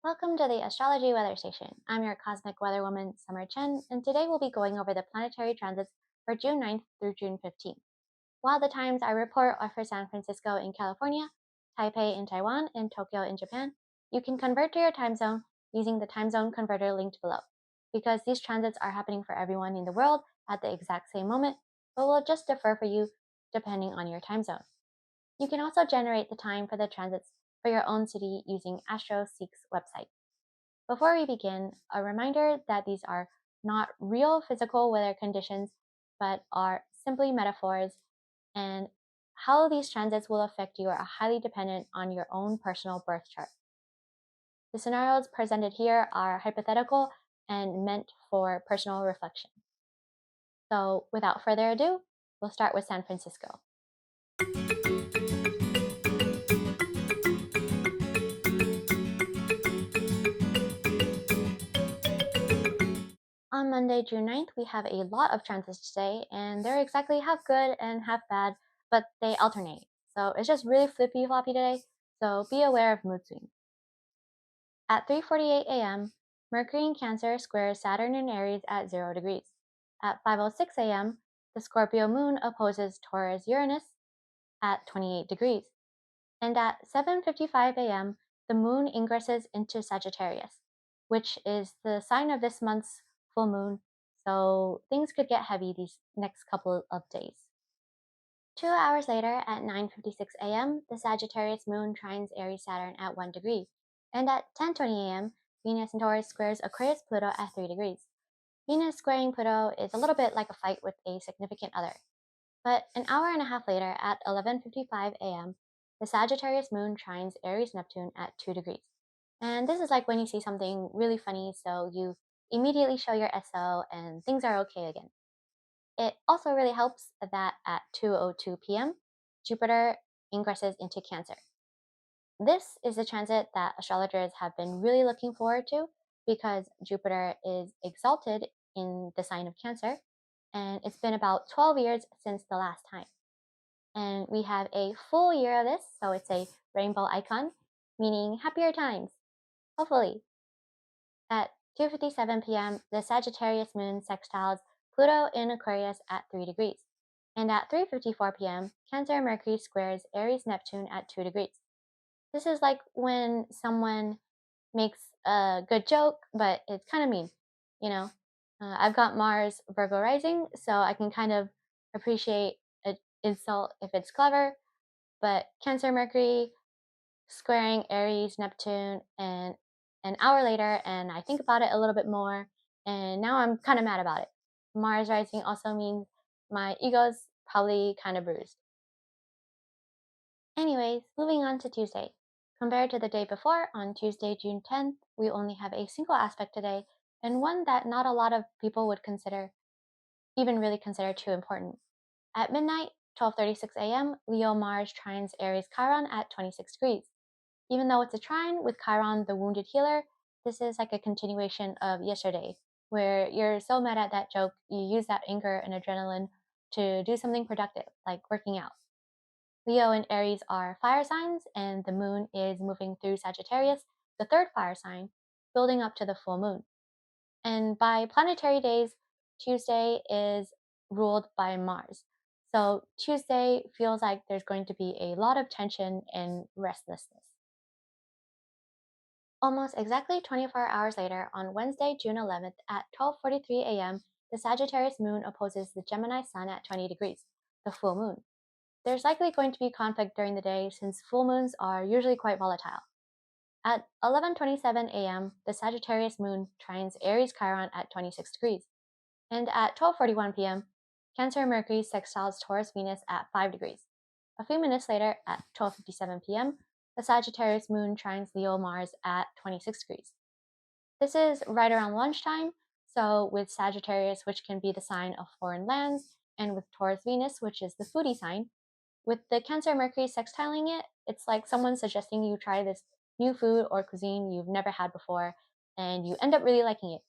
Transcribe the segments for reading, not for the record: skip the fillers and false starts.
Welcome to the Astrology Weather Station. I'm your cosmic weather woman, Summer Chen, and today we'll be going over the planetary transits for June 9th through June 15th. While the times I report are for San Francisco in California, Taipei in Taiwan, and Tokyo in Japan, you can convert to your time zone using the time zone converter linked below. Because these transits are happening for everyone in the world at the exact same moment, but will just differ for you depending on your time zone. You can also generate the time for the transits for your own city using AstroSeek's website. Before we begin, a reminder that these are not real physical weather conditions, but are simply metaphors, and how these transits will affect you are highly dependent on your own personal birth chart. The scenarios presented here are hypothetical and meant for personal reflection. So, without further ado, we'll start with San Francisco. On Monday, June 9th, we have a lot of transits today, and they're exactly half good and half bad, but they alternate. So it's just really flippy-floppy today, so be aware of mood swings. At 3:48 a.m., Mercury in Cancer squares Saturn in Aries at 0 degrees. At 5:06 a.m., the Scorpio moon opposes Taurus Uranus at 28 degrees. And at 7:55 a.m., the moon ingresses into Sagittarius, which is the sign of this month's full moon, so things could get heavy these next couple of days. 2 hours later, at 9:56 a.m., the Sagittarius moon trines Aries Saturn at 1 degree, and at 10:20 a.m., Venus in Taurus squares Aquarius Pluto at 3 degrees. Venus squaring Pluto is a little bit like a fight with a significant other. But an hour and a half later, at 11:55 a.m., the Sagittarius moon trines Aries Neptune at 2 degrees. And this is like when you see something really funny, so you immediately show your SO and things are okay again. It also really helps that at 2:02 p.m., Jupiter ingresses into Cancer. This is the transit that astrologers have been really looking forward to because Jupiter is exalted in the sign of Cancer, and it's been about 12 years since the last time. And we have a full year of this, so it's a rainbow icon, meaning happier times, hopefully. At 2:57 p.m., the Sagittarius moon sextiles Pluto in Aquarius at 3 degrees. And at 3:54 p.m., Cancer Mercury squares Aries Neptune at 2 degrees. This is like when someone makes a good joke, but it's kind of mean, you know? I've got Mars Virgo rising, so I can kind of appreciate an insult if it's clever, but Cancer Mercury squaring Aries Neptune and an hour later, and I think about it a little bit more, and now I'm kind of mad about it. Mars rising also means my ego's probably kind of bruised. Anyways, moving on to Tuesday. Compared to the day before, on Tuesday, June 10th, we only have a single aspect today, and one that not a lot of people would even really consider too important. At midnight, 12:36 a.m., Leo Mars trines Aries Chiron at 26 degrees. Even though it's a trine with Chiron, the wounded healer, this is like a continuation of yesterday, where you're so mad at that joke, you use that anger and adrenaline to do something productive, like working out. Leo and Aries are fire signs, and the moon is moving through Sagittarius, the third fire sign, building up to the full moon. And by planetary days, Tuesday is ruled by Mars. So Tuesday feels like there's going to be a lot of tension and restlessness. Almost exactly 24 hours later, on Wednesday, June 11th at 12:43 a.m., the Sagittarius moon opposes the Gemini sun at 20 degrees, the full moon. There's likely going to be conflict during the day since full moons are usually quite volatile. At 11:27 a.m., the Sagittarius moon trines Aries Chiron at 26 degrees. And at 12:41 p.m., Cancer Mercury sextiles Taurus Venus at 5 degrees. A few minutes later, at 12:57 p.m., the Sagittarius moon trines Leo Mars at 26 degrees. This is right around lunchtime, so with Sagittarius, which can be the sign of foreign lands, and with Taurus Venus, which is the foodie sign, with the Cancer Mercury sextiling it, it's like someone suggesting you try this new food or cuisine you've never had before, and you end up really liking it.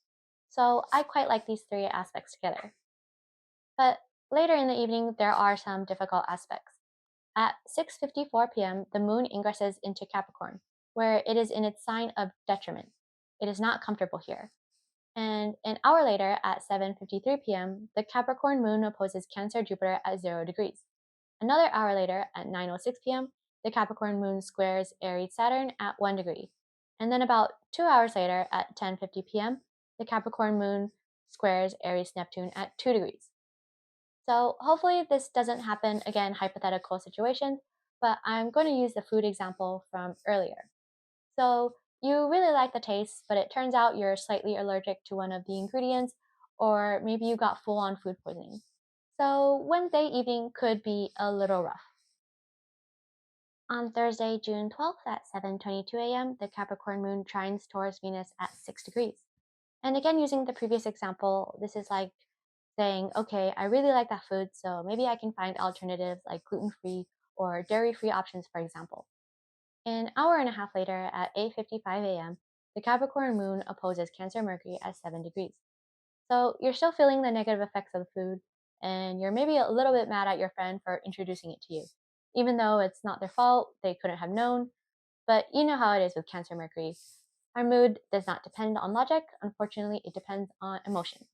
So I quite like these three aspects together. But later in the evening, there are some difficult aspects. At 6:54 p.m., the moon ingresses into Capricorn, where it is in its sign of detriment. It is not comfortable here. And an hour later, at 7:53 p.m., the Capricorn moon opposes Cancer Jupiter at 0 degrees. Another hour later, at 9:06 p.m., the Capricorn moon squares Aries Saturn at 1 degree. And then about 2 hours later, at 10:50 p.m., the Capricorn moon squares Aries Neptune at 2 degrees. So hopefully this doesn't happen again, hypothetical situations, but I'm going to use the food example from earlier. So you really like the taste, but it turns out you're slightly allergic to one of the ingredients, or maybe you got full on food poisoning. So Wednesday evening could be a little rough. On Thursday, June 12th at 7:22 a.m., the Capricorn moon trines Taurus Venus at 6 degrees. And again, using the previous example, this is like saying, okay, I really like that food, so maybe I can find alternatives like gluten-free or dairy-free options, for example. An hour and a half later, at 8:55 a.m., the Capricorn moon opposes Cancer Mercury at 7 degrees. So you're still feeling the negative effects of the food, and you're maybe a little bit mad at your friend for introducing it to you. Even though it's not their fault, they couldn't have known, but you know how it is with Cancer Mercury. Our mood does not depend on logic, unfortunately, it depends on emotion.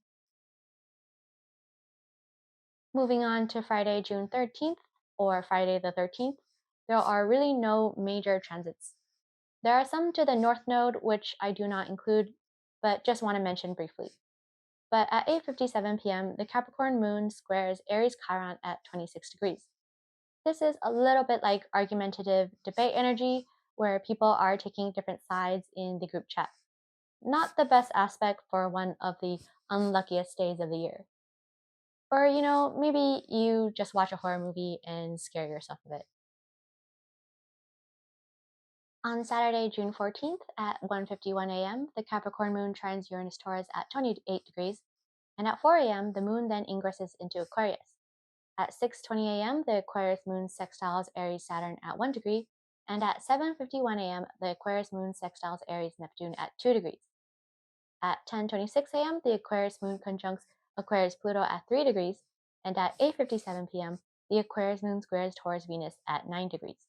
Moving on to Friday, June 13th, or Friday the 13th, there are really no major transits. There are some to the North Node, which I do not include, but just want to mention briefly. But at 8:57 p.m., the Capricorn moon squares Aries Chiron at 26 degrees. This is a little bit like argumentative debate energy, where people are taking different sides in the group chat. Not the best aspect for one of the unluckiest days of the year. Or, maybe you just watch a horror movie and scare yourself a bit. On Saturday, June 14th at 1:51 a.m., the Capricorn moon trines Uranus Taurus at 28 degrees, and at 4 a.m., the moon then ingresses into Aquarius. At 6:20 a.m., the Aquarius moon sextiles Aries Saturn at 1 degree, and at 7:51 a.m., the Aquarius moon sextiles Aries Neptune at 2 degrees. At 10:26 a.m., the Aquarius moon conjuncts Aquarius Pluto at 3 degrees, and at 8:57 p.m., the Aquarius moon squares Taurus Venus at 9 degrees.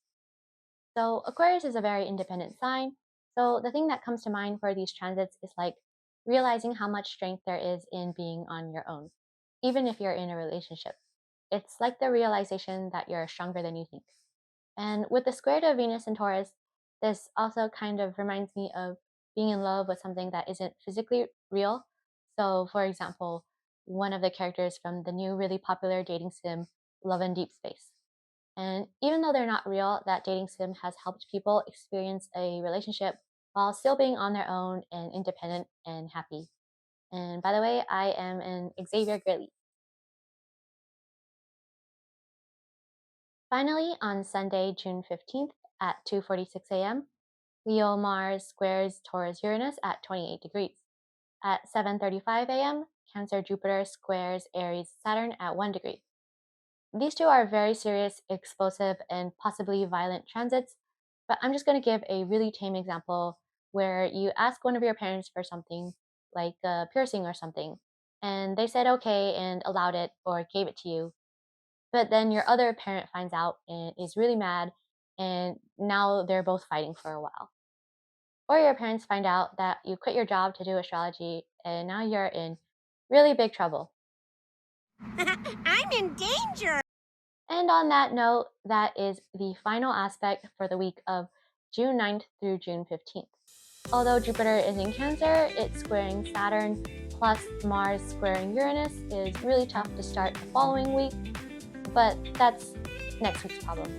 So Aquarius is a very independent sign. So the thing that comes to mind for these transits is like realizing how much strength there is in being on your own, even if you're in a relationship. It's like the realization that you're stronger than you think. And with the square to Venus and Taurus, this also kind of reminds me of being in love with something that isn't physically real. So, for example, one of the characters from the new really popular dating sim, Love and Deep Space. And even though they're not real, that dating sim has helped people experience a relationship while still being on their own and independent and happy. And by the way, I am an Xavier Grilly. Finally, on Sunday, June 15th at 2:46 a.m., Leo Mars squares Taurus Uranus at 28 degrees. At 7:35 a.m., Cancer Jupiter squares Aries Saturn at 1 degree. These two are very serious, explosive, and possibly violent transits, but I'm just going to give a really tame example where you ask one of your parents for something, like a piercing or something, and they said okay and allowed it or gave it to you, but then your other parent finds out and is really mad, and now they're both fighting for a while. Or your parents find out that you quit your job to do astrology, and now you're in really big trouble. I'm in danger! And on that note, that is the final aspect for the week of June 9th through June 15th. Although Jupiter is in Cancer, it's squaring Saturn plus Mars squaring Uranus is really tough to start the following week, but that's next week's problem.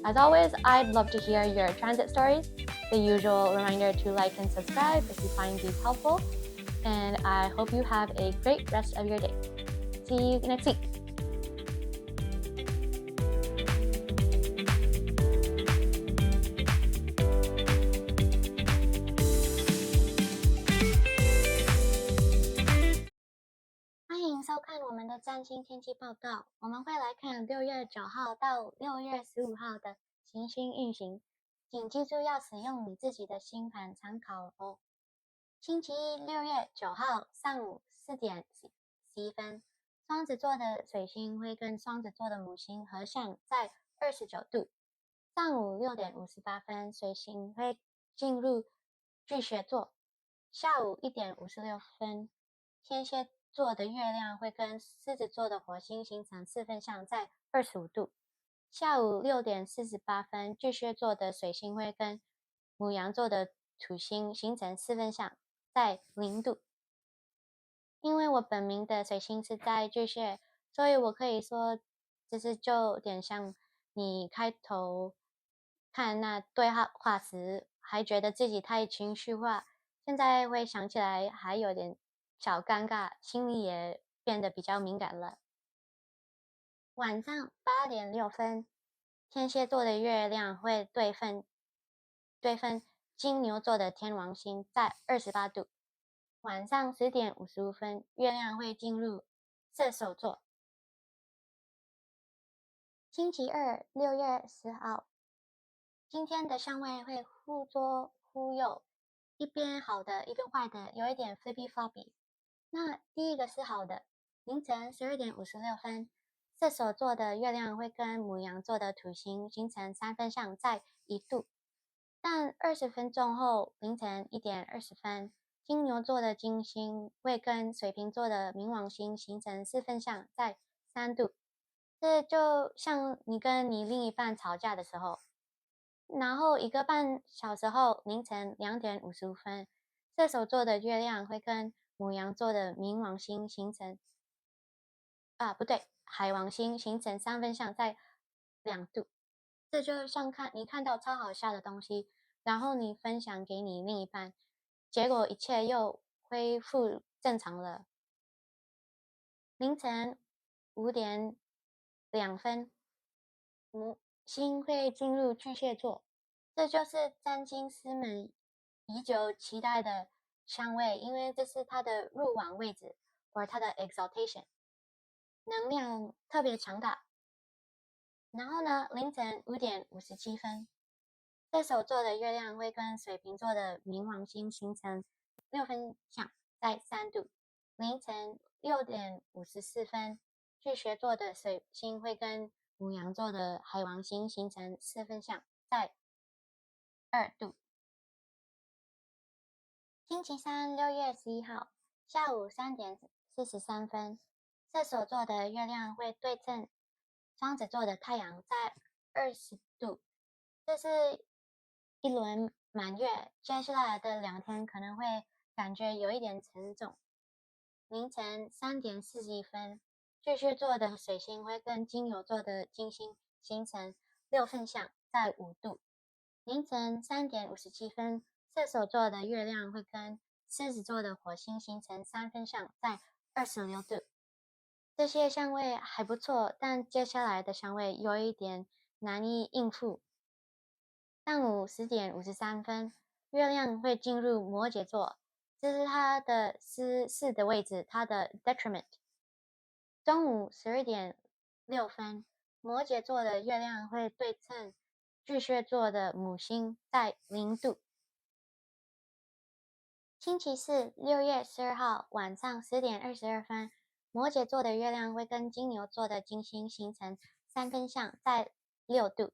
As always, I'd love to hear your transit stories. The usual reminder to like and subscribe if you find these helpful, and I hope you have a great rest of your day. See you next week.歡迎收看我们的占星天气报告。我们会来看6月9号到6月15号的行星运行，请记住要使用你自己的星盘参考哦。星期一6月9号上午4点11分，双子座的水星会跟双子座的母星合相在29度。上午6点58分，水星会进入巨蟹座。下午1点56分，天蝎座的月亮会跟狮子座的火星形成四分相，在25度。下午6点48分，巨蟹座的水星会跟牡羊座的土星形成四分相，在0度。因为我本名的水星是在巨蟹，所以我可以说，就有点像你开头看那对话时，还觉得自己太情绪化，现在会想起来还有点小尴尬，心里也变得比较敏感了。晚上8点6分，天蝎座的月亮会对分金牛座的天王星，在28度。晚上10点55分，月亮会进入射手座。星期二6月10号，今天的相位会忽左忽右，一边好的，一边坏的，有一点 flippy floppy。那第一个是好的，凌晨12点56分，射手座的月亮会跟牡羊座的土星形成三分相，在1度。但20分钟后，凌晨1点20分，金牛座的金星会跟水瓶座的冥王星形成四分相，在3度。这就像你跟你另一半吵架的时候，然后1个半小时后，凌晨2点55分，射手座的月亮会跟牡羊座的冥王星形成不对，海王星形成三分相，在2度。这就像你看到超好笑的东西，然后你分享给你另一半，结果一切又恢复正常了。凌晨5点2分，木星会进入巨蟹座，这就是占星师们已久期待的相位，因为这是它的入王位置，或者它的 exaltation， 能量特别强大。然后呢，凌晨5点57分，射手座的月亮会跟水瓶座的冥王星形成6分相，在3度。凌晨6点54分，巨蟹座的水星会跟牡羊座的海王星形成4分相，在2度。星期三6月11号下午3点43分，射手座的月亮会对正双子座的太阳，在20度。这是一轮满月，接下来的2天可能会感觉有一点沉重。凌晨3点41分，巨蟹座的水星会跟金牛座的金星形成6分相，在5度。凌晨3点57分，射手座的月亮会跟狮子座的火星形成3分相，在26度。这些相位还不错，但接下来的相位有一点难以应付。上午10点53分，月亮会进入摩羯座，这是它的4的位置，它的 detriment。中午12点6分，摩羯座的月亮会对称巨蟹座的母星，在0度。星期四6月12号晚上10点22分，摩羯座的月亮会跟金牛座的金星形成三分相，在6度。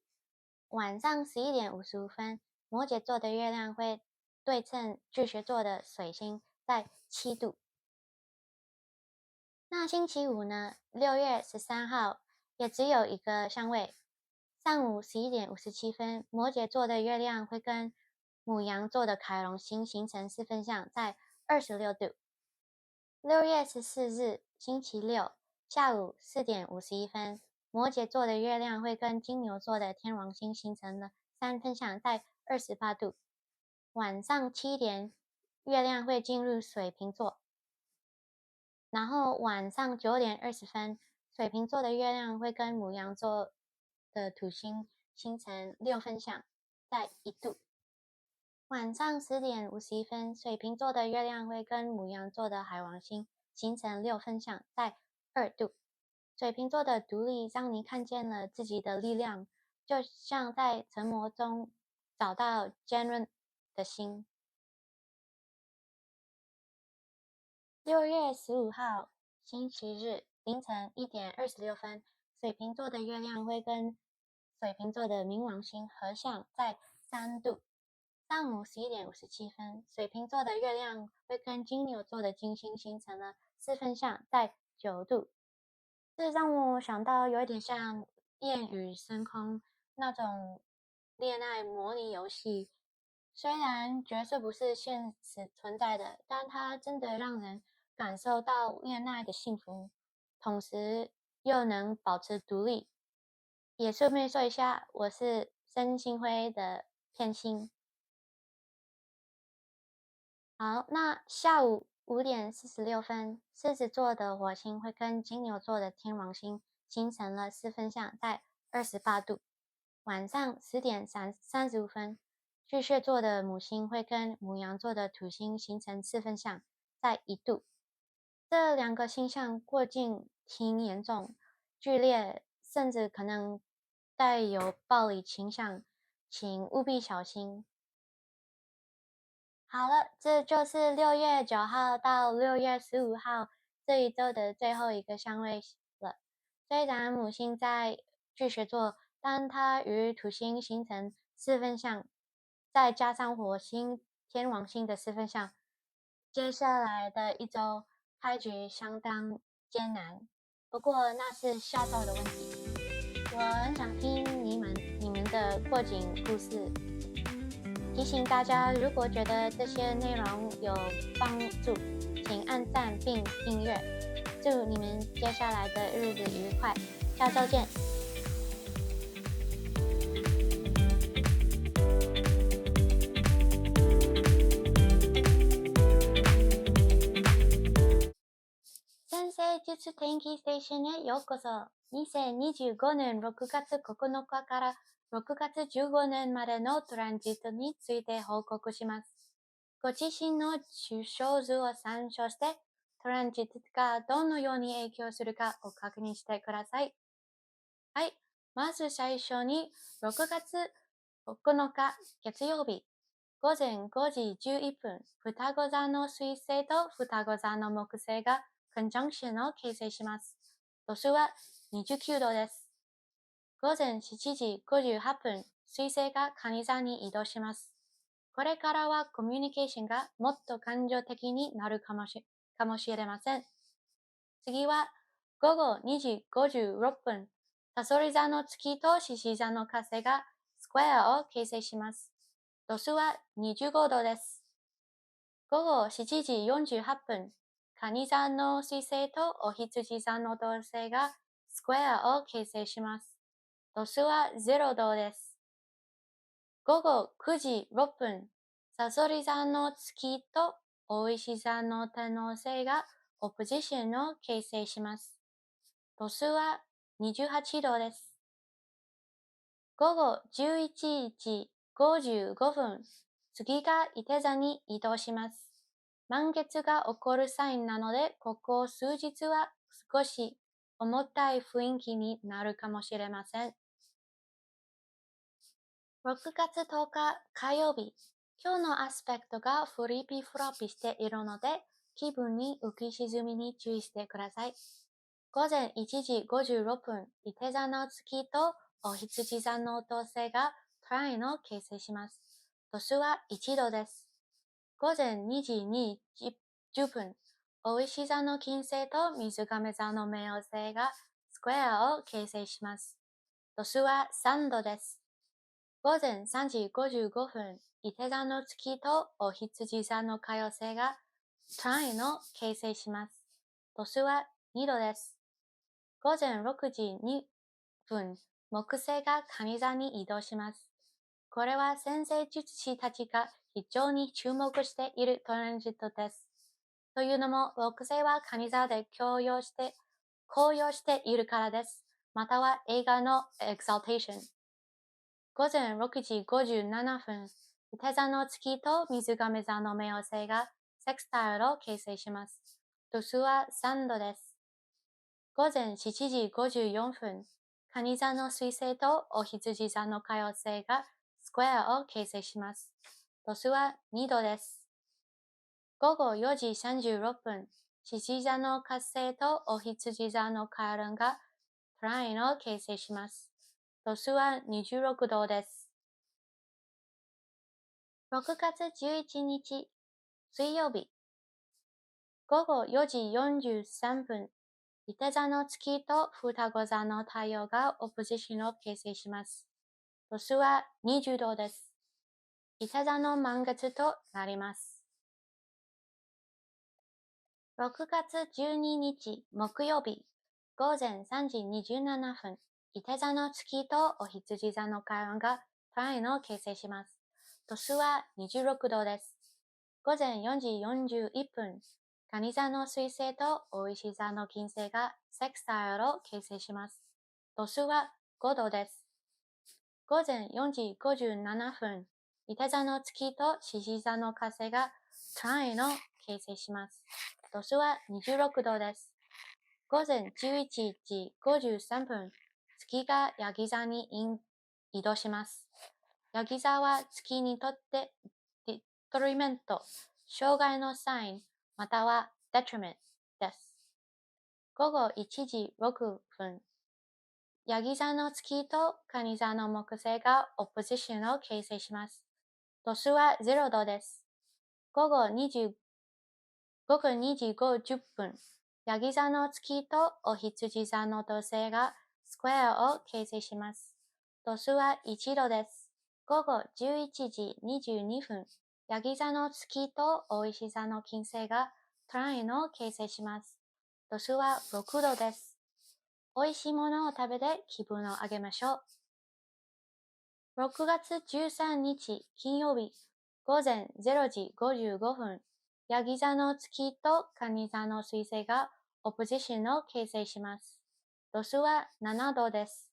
晚上11点55分，摩羯座的月亮会对称巨蟹座的水星，在7度。那星期五呢？6月13号也只有一个相位。上午11点57分，摩羯座的月亮会跟牡羊座的凯龙星形成四分相，在26度。6月14日，星期六，下午4点51分，摩羯座的月亮会跟金牛座的天王星形成了三分相，在28度。晚上7点，月亮会进入水瓶座。然后晚上9点20分，水瓶座的月亮会跟牡羊座的土星形成6分相，在1度。晚上10点51分，水瓶座的月亮会跟牡羊座的海王星形成6分相，在2度。水瓶座的独立让你看见了自己的力量，就像在沉默中找到坚韧的心。6月15号，星期日，凌晨1点26分，水瓶座的月亮会跟水瓶座的冥王星合相，在3度。上午11点57分，水瓶座的月亮会跟金牛座的金星形成了四分相，在9度。这让我想到有一点像恋与深空那种恋爱模拟游戏，虽然角色不是现实存在的，但它真的让人感受到恋爱的幸福，同时又能保持独立。也顺便说一下，我是申星辉的片星。好，那下午5点46分，狮子座的火星会跟金牛座的天王星形成了四分相，在28度。晚上10点35分，巨蟹座的母星会跟牡羊座的土星形成四分相，在1度。这两个星象过境挺严重、剧烈，甚至可能带有暴力倾向，请务必小心。好了，这就是6月9号到6月15号这一周的最后一个相位了。虽然母星在巨蟹座，但它与土星形成四分相，再加上火星、天王星的四分相，接下来的一周开局相当艰难。不过那是下周的问题。我很想听你们的过境故事。提醒大家，如果觉得这些内容有帮助，请按赞并订阅。祝你们接下来的日子愉快，下周见。先生術天気ステーションへようこそ。2025年6月9日から6月15年までのトランジットについて報告します。ご自身の抽象図を参照して、トランジットがどのように影響するかを確認してください。はい。まず最初に、6月9日月曜日、午前5時11分、双子座の水星と双子座の木星がコンジャンクションを形成します。度数は29度です。午前7時58分、水星が蟹座に移動します。これからはコミュニケーションがもっと感情的になるかもしれません。次は午後2時56分、サソリ座の月と獅子座の火星がスクエアを形成します。度数は25度です。午後7時48分、蟹座の水星とお羊座の土星がスクエアを形成します。度数は0度です。午後9時6分、サソリ座の月とお牛座の天王星がオポジションを形成します。度数は28度です。午後11時55分、月がいて座に移動します。満月が起こるサインなので、ここ数日は少し重たい雰囲気になるかもしれません。6月10日火曜日、今日のアスペクトがフリピフロピしているので、気分に浮き沈みに注意してください。午前1時56分、いて座の月とお羊座の土星がトラインを形成します。度数は1度です。午前2時10分、お牛座の金星と水亀座の冥王星がスクエアを形成します。度数は3度です。午前3時55分、いて座の月とお羊座の海王星がトラインを形成します。度数は2度です。午前6時2分、木星が蟹座に移動します。これは先生術師たちが非常に注目しているトランジットです。というのも、木星は蟹座で高揚しているからです。または映画のエクサルテーション。午前6時57分、いて座の月と水亀座の冥王星がセクスタイルを形成します。度数は3度です。午前7時54分、蟹座の水星とお羊座の海王星がスクエアを形成します。度数は2度です。午後4時36分、獅子座の火星とお羊座の海輪がトラインを形成します。度数は26度です。6月11日水曜日午後4時43分、いて座の月と双子座の太陽がオポジションを形成します。度数は20度です。いて座の満月となります。6月12日木曜日午前3時27分、いて座の月とお羊座の海岸がtrineを形成します。度数は26度です。午前4時41分、蟹座の水星とお牛座の金星がセクスタイルを形成します。度数は5度です。午前4時57分、いて座の月と獅子座の火星がtrineを形成します。度数は26度です。午前11時53分、月がヤギ座に移動します。ヤギ座は月にとってデトリメント、障害のサイン、またはデトリメントです。午後1時6分、ヤギ座の月と蟹座の木星がオポジションを形成します。度数は0度です。午後2時50分、ヤギ座の月とお羊座の土星がスクエアを形成します。度数は1度です。午後11時22分、ヤギ座の月とお牛座の金星がtrineを形成します。度数は6度です。美味しいものを食べて気分を上げましょう。6月13日金曜日午前0時55分、ヤギ座の月と蟹座の水星がオポジションを形成します。度数は7度です。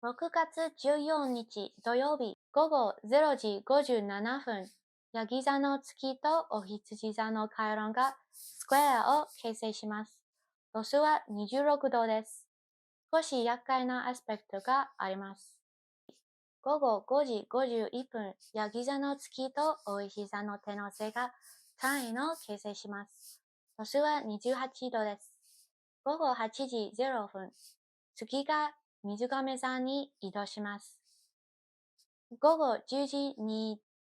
6月14日土曜日午後0時57分、ヤギ座の月とお羊座の回廊がスクエアを形成します。度数は26度です。少し厄介なアスペクトがあります。午後5時51分、ヤギ座の月とお牛座の天王星がtrineを形成します。度数は28度です。午後8時0分、月が水亀座に移動します。午後10時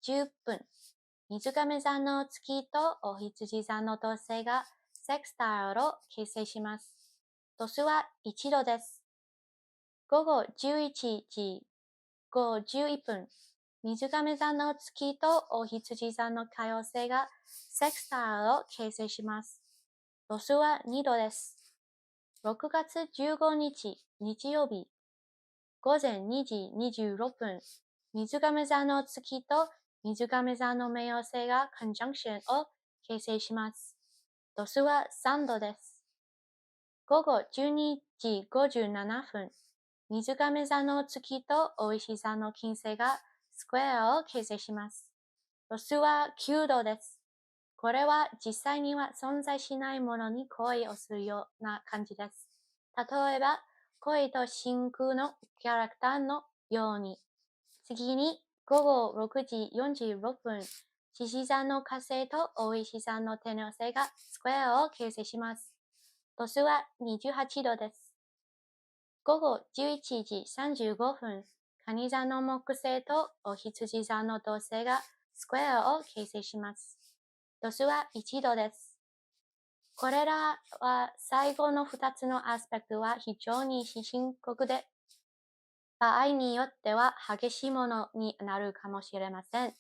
20分、水亀座の月とお羊座の土星がセクスタイルを形成します。度数は1度です。午後11時51分、水亀座の月とお羊座の海王星がセクスタイルを形成します。度数は2度です。6月15日日曜日午前2時26分、水亀座の月と水亀座の冥王星がコンジャンクションを形成します。度数は3度です。午後12時57分、水亀座の月とお牛座の金星がスクエアを形成します。度数は9度です。これは実際には存在しないものに恋をするような感じです。例えば、恋と真空のキャラクターのように。次に、午後6時46分、獅子座の火星とお牛座の天王星がスクエアを形成します。度数は28度です。午後11時35分、蟹座の木星とお羊座の土星がスクエアを形成します。度数は1度です。これらは最後の2つのアスペクトは非常に深刻で、場合によっては激しいものになるかもしれません。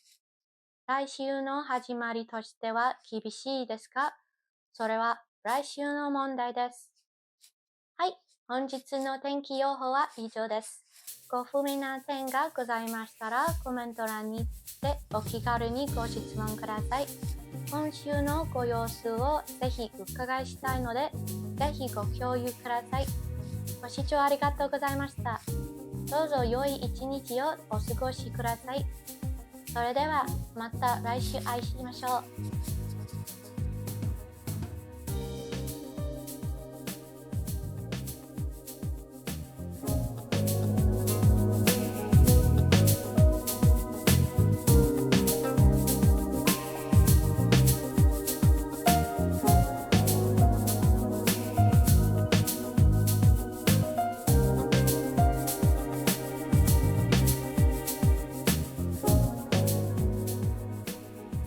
来週の始まりとしては厳しいですが、それは来週の問題です。はい、本日の天気予報は以上です。ご不明な点がございましたら、コメント欄にてお気軽にご質問ください。今週のご様子をぜひ伺いしたいので、ぜひご共有ください。ご視聴ありがとうございました。どうぞ良い一日をお過ごしください。それではまた来週お会いしましょう。